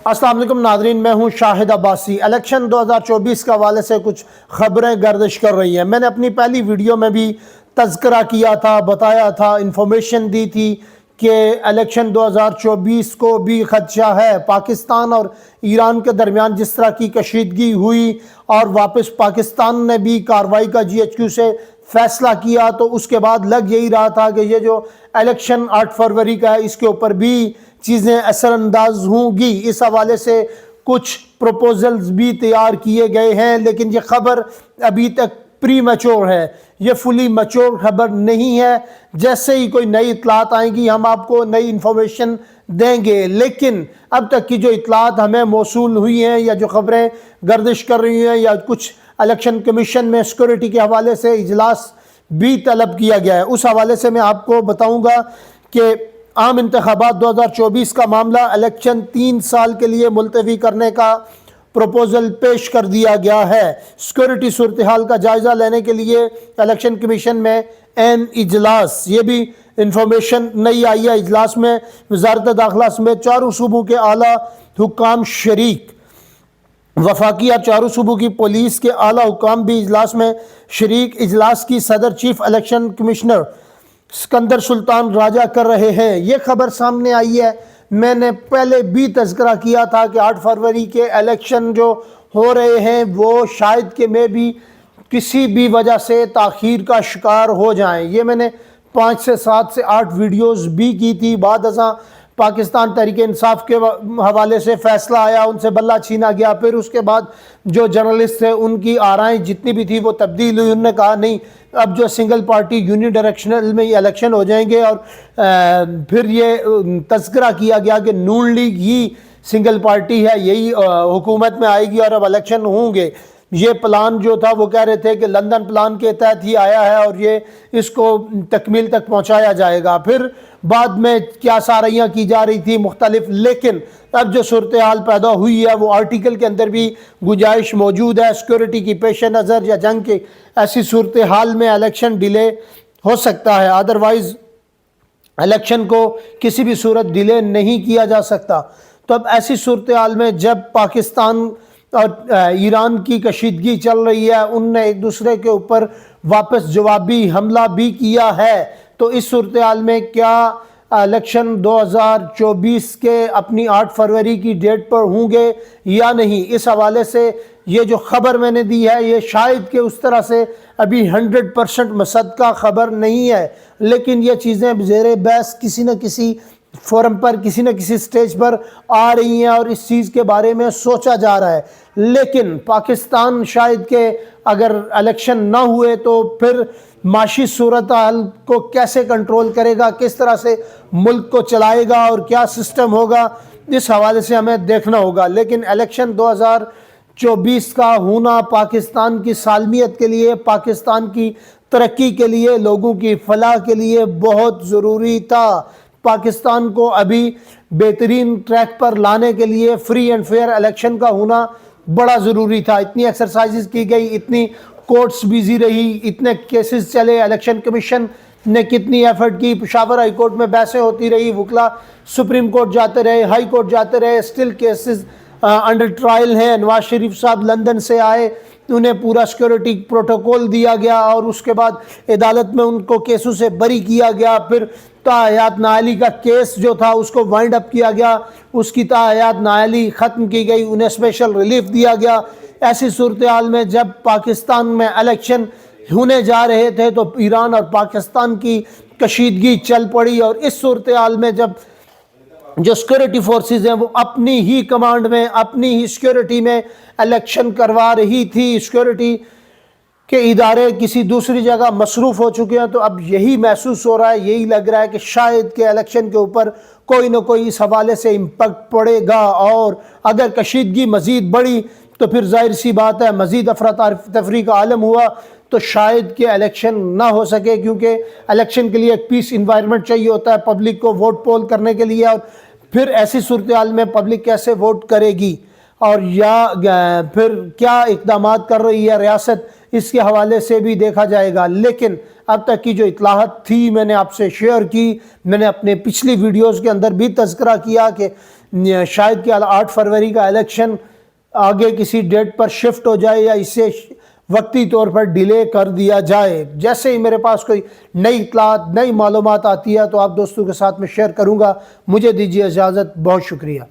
السلام علیکم ناظرین، میں ہوں شاہد عباسی۔ الیکشن 2024 کے حوالے سے کچھ خبریں گردش کر رہی ہیں۔ میں نے اپنی پہلی ویڈیو میں بھی تذکرہ کیا تھا، بتایا تھا، انفارمیشن دی تھی کہ الیکشن 2024 کو بھی خدشہ ہے۔ پاکستان اور ایران کے درمیان جس طرح کی کشیدگی ہوئی اور واپس پاکستان نے بھی کارروائی کا GHQ سے فیصلہ کیا، تو اس کے بعد لگ یہی رہا تھا کہ یہ جو الیکشن 8 فروری کا ہے اس کے اوپر بھی چیزیں اثر انداز ہوں گی۔ اس حوالے سے کچھ پروپوزلز بھی تیار کیے گئے ہیں، لیکن یہ خبر ابھی تک پری میچور ہے، یہ فلی میچور خبر نہیں ہے۔ جیسے ہی کوئی نئی اطلاعات آئیں گی ہم آپ کو نئی انفارمیشن دیں گے، لیکن اب تک کی جو اطلاعات ہمیں موصول ہوئی ہیں یا جو خبریں گردش کر رہی ہیں، یا کچھ الیکشن کمیشن میں سیکورٹی کے حوالے سے اجلاس بھی طلب کیا گیا ہے، اس حوالے سے میں آپ کو بتاؤں گا کہ عام انتخابات 2024 کا معاملہ الیکشن 3 سال کے لیے ملتوی کرنے کا پروپوزل پیش کر دیا گیا ہے۔ سیکورٹی صورتحال کا جائزہ لینے کے لیے الیکشن کمیشن میں اہم اجلاس، یہ بھی انفارمیشن نئی آئی ہے۔ اجلاس میں وزارت داخلہ سمیت چاروں صوبوں کے اعلیٰ حکام شریک، وفاقی اور چاروں صوبوں کی پولیس کے اعلیٰ حکام بھی اجلاس میں شریک۔ اجلاس کی صدر چیف الیکشن کمشنر سکندر سلطان راجہ کر رہے ہیں۔ یہ خبر سامنے آئی ہے، میں نے پہلے بھی تذکرہ کیا تھا کہ 8 فروری کے الیکشن جو ہو رہے ہیں وہ شاید کہ میں بھی کسی بھی وجہ سے تاخیر کا شکار ہو جائیں۔ یہ میں نے 5 سے 7 سے 8 ویڈیوز بھی کی تھی۔ بعد ازاں پاکستان تحریک انصاف کے حوالے سے فیصلہ آیا، ان سے بلہ چھینا گیا، پھر اس کے بعد جو جرنلسٹ تھے ان کی آرائیں جتنی بھی تھی وہ تبدیل ہوئی۔ انہوں نے کہا نہیں، اب جو سنگل پارٹی یونی ڈائریکشنل میں یہ الیکشن ہو جائیں گے، اور پھر یہ تذکرہ کیا گیا کہ نون لیگ ہی سنگل پارٹی ہے، یہی حکومت میں آئے گی اور اب الیکشن ہوں گے۔ یہ پلان جو تھا وہ کہہ رہے تھے کہ لندن پلان کے تحت ہی آیا ہے اور یہ اس کو تکمیل تک پہنچایا جائے گا۔ پھر بعد میں کیا ساریاں کی جا رہی تھی مختلف، لیکن اب جو صورتحال پیدا ہوئی ہے وہ آرٹیکل کے اندر بھی گنجائش موجود ہے۔ سیکورٹی کی پیش نظر یا جنگ کے ایسی صورتحال میں الیکشن ڈیلے ہو سکتا ہے، ادروائز الیکشن کو کسی بھی صورت ڈیلے نہیں کیا جا سکتا۔ تو اب ایسی صورتحال میں جب پاکستان اور ایران کی کشیدگی چل رہی ہے، ان نے ایک دوسرے کے اوپر واپس جوابی حملہ بھی کیا ہے، تو اس صورتحال میں کیا الیکشن 2024 کے اپنی 8 فروری کی ڈیٹ پر ہوں گے یا نہیں؟ اس حوالے سے یہ جو خبر میں نے دی ہے یہ شاید کہ اس طرح سے ابھی 100% مصدقہ خبر نہیں ہے، لیکن یہ چیزیں زیر بحث کسی نہ کسی فورم پر، کسی نہ کسی سٹیج پر آ رہی ہیں اور اس چیز کے بارے میں سوچا جا رہا ہے۔ لیکن پاکستان شاید کہ اگر الیکشن نہ ہوئے تو پھر معاشی صورتحال کو کیسے کنٹرول کرے گا، کس طرح سے ملک کو چلائے گا اور کیا سسٹم ہوگا، اس حوالے سے ہمیں دیکھنا ہوگا۔ لیکن الیکشن 2024 کا ہونا پاکستان کی سالمیت کے لیے، پاکستان کی ترقی کے لیے، لوگوں کی فلاح کے لیے بہت ضروری تھا۔ پاکستان کو ابھی بہترین ٹریک پر لانے کے لیے فری اینڈ فیئر الیکشن کا ہونا بڑا ضروری تھا۔ اتنی ایکسرسائزز کی گئی، اتنی کورٹس بیزی رہی، اتنے کیسز چلے، الیکشن کمیشن نے کتنی ایفرٹ کی، پشاور ہائی کورٹ میں بحثیں ہوتی رہی، وکلا سپریم کورٹ جاتے رہے، ہائی کورٹ جاتے رہے، سٹل کیسز انڈر ٹرائل ہیں۔ نواز شریف صاحب لندن سے آئے، انہیں پورا سیکورٹی پروٹوکول دیا گیا اور اس کے بعد عدالت میں ان کو کیسوں سے بری کیا گیا۔ پھر تاحیات نااہلی کا کیس جو تھا اس کو وائنڈ اپ کیا گیا، اس کی تاحیات نااہلی ختم کی گئی، انہیں اسپیشل ریلیف دیا گیا۔ ایسی صورتحال میں جب پاکستان میں الیکشن ہونے جا رہے تھے تو ایران اور پاکستان کی کشیدگی چل پڑی، اور اس صورتحال میں جب جو سیکورٹی فورسز ہیں وہ اپنی ہی کمانڈ میں، اپنی ہی سیکورٹی میں الیکشن کروا رہی تھی، سیکورٹی کہ ادارے کسی دوسری جگہ مصروف ہو چکے ہیں، تو اب یہی محسوس ہو رہا ہے، یہی لگ رہا ہے کہ شاید کہ الیکشن کے اوپر کوئی نہ کوئی اس حوالے سے امپیکٹ پڑے گا، اور اگر کشیدگی مزید بڑھی تو پھر ظاہر سی بات ہے مزید افراتفری کا عالم ہوا تو شاید کہ الیکشن نہ ہو سکے، کیونکہ الیکشن کے لیے ایک پیس انوائرمنٹ چاہیے ہوتا ہے پبلک کو ووٹ پول کرنے کے لیے، اور پھر ایسی صورتحال میں پبلک کیسے ووٹ کرے گی اور یا پھر کیا اقدامات کر رہی ہے ریاست، اس کے حوالے سے بھی دیکھا جائے گا۔ لیکن اب تک کی جو اطلاعات تھی میں نے آپ سے شیئر کی، میں نے اپنے پچھلی ویڈیوز کے اندر بھی تذکرہ کیا کہ شاید کہ 8 فروری کا الیکشن آگے کسی ڈیٹ پر شفٹ ہو جائے یا اسے وقتی طور پر ڈیلے کر دیا جائے۔ جیسے ہی میرے پاس کوئی نئی اطلاعات، نئی معلومات آتی ہے تو آپ دوستوں کے ساتھ میں شیئر کروں گا۔ مجھے دیجیے اجازت، بہت شکریہ۔